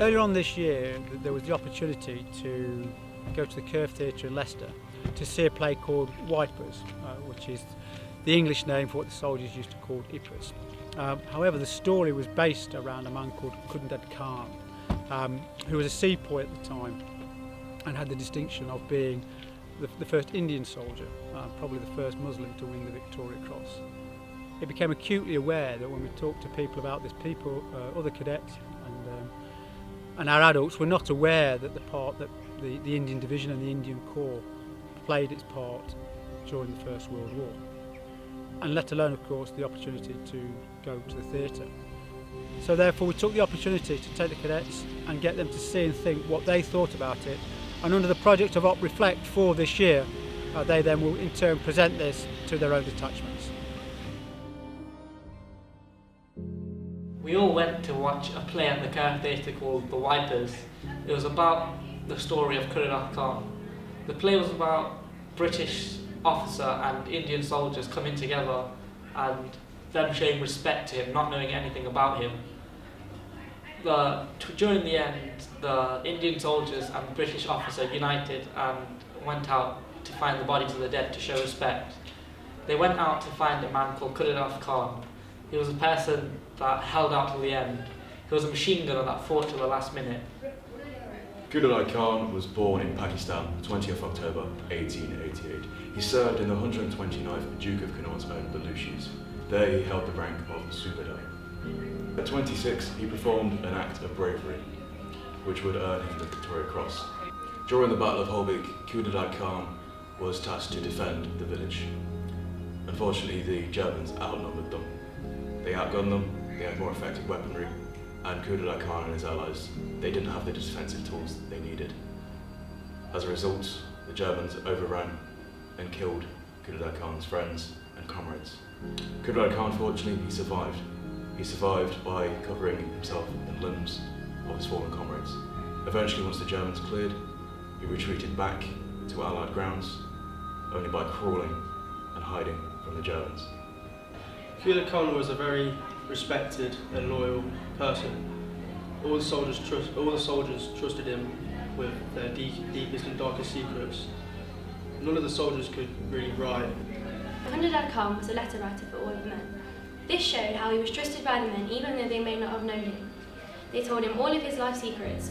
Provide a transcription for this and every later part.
Earlier on this year, there was the opportunity to go to the Curve Theatre in Leicester to see a play called Wipers, which is the English name for what the soldiers used to call Ypres. However, the story was based around a man called Khudadad Khan, who was a sepoy at the time and had the distinction of being the first Indian soldier, probably the first Muslim to win the Victoria Cross. It became acutely aware that when we talked to people about this, other cadets and our adults were not aware that the part that the Indian Division and the Indian Corps played its part during the First World War, and let alone, of course, the opportunity to go to the theatre. So therefore we took the opportunity to take the cadets and get them to see and think what they thought about it, and under the project of Op Reflect for this year, they then will in turn present this to their own detachments. We all went to watch a play at the Curve Theatre called The Wipers. It was about the story of Khudadad Khan. The play was about British officer and Indian soldiers coming together and them showing respect to him, not knowing anything about him. During the end, the Indian soldiers and the British officer united and went out to find the bodies of the dead to show respect. They went out to find a man called Khudadad Khan. He was a person that held out till the end. He was a machine gunner that fought till the last minute. Khudadad Khan was born in Pakistan, 20th October 1888. He served in the 129th Duke of Connaught's own Baluchis. There he held the rank of Subedar. At 26, he performed an act of bravery, which would earn him the Victoria Cross. During the Battle of Holbeek, Khudadad Khan was tasked to defend the village. Unfortunately, the Germans outnumbered them. They outgunned them, they had more effective weaponry, and Khudadad Khan and his allies, they didn't have the defensive tools they needed. As a result, the Germans overran and killed Khudadad Khan's friends and comrades. Khudadad Khan, fortunately, he survived. He survived by covering himself and limbs of his fallen comrades. Eventually, once the Germans cleared, he retreated back to Allied grounds, only by crawling and hiding from the Germans. Khudadad Khan was a very respected and loyal person. All the soldiers trusted him with their deepest and darkest secrets. None of the soldiers could really write. Khudadad Khan was a letter writer for all of the men. This showed how he was trusted by the men even though they may not have known him. They told him all of his life secrets,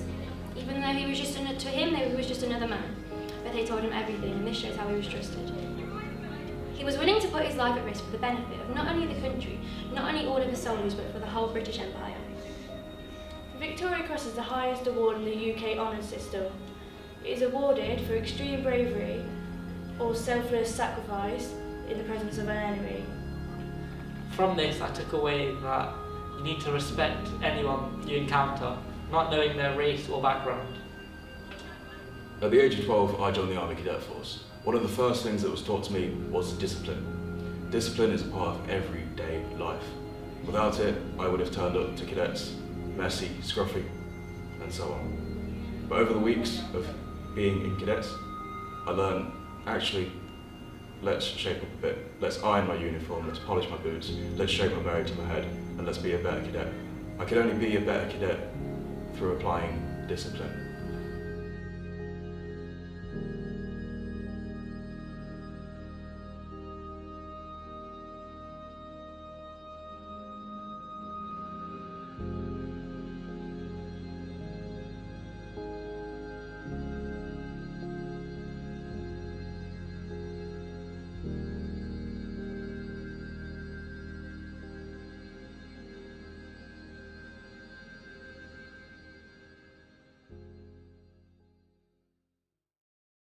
even though he was just another man. But they told him everything, and this shows how he was trusted. He was willing to put his life at risk for the benefit of not only the country, not only all of his soldiers, but for the whole British Empire. The Victoria Cross is the highest award in the UK honours system. It is awarded for extreme bravery or selfless sacrifice in the presence of an enemy. From this, I took away that you need to respect anyone you encounter, not knowing their race or background. At the age of 12, I joined the Army Cadet Force. One of the first things that was taught to me was discipline. Discipline is a part of everyday life. Without it, I would have turned up to cadets, messy, scruffy, and so on. But over the weeks of being in cadets, I learned, actually, let's shape up a bit. Let's iron my uniform, let's polish my boots, let's shape my berry to my head, and let's be a better cadet. I could only be a better cadet through applying discipline.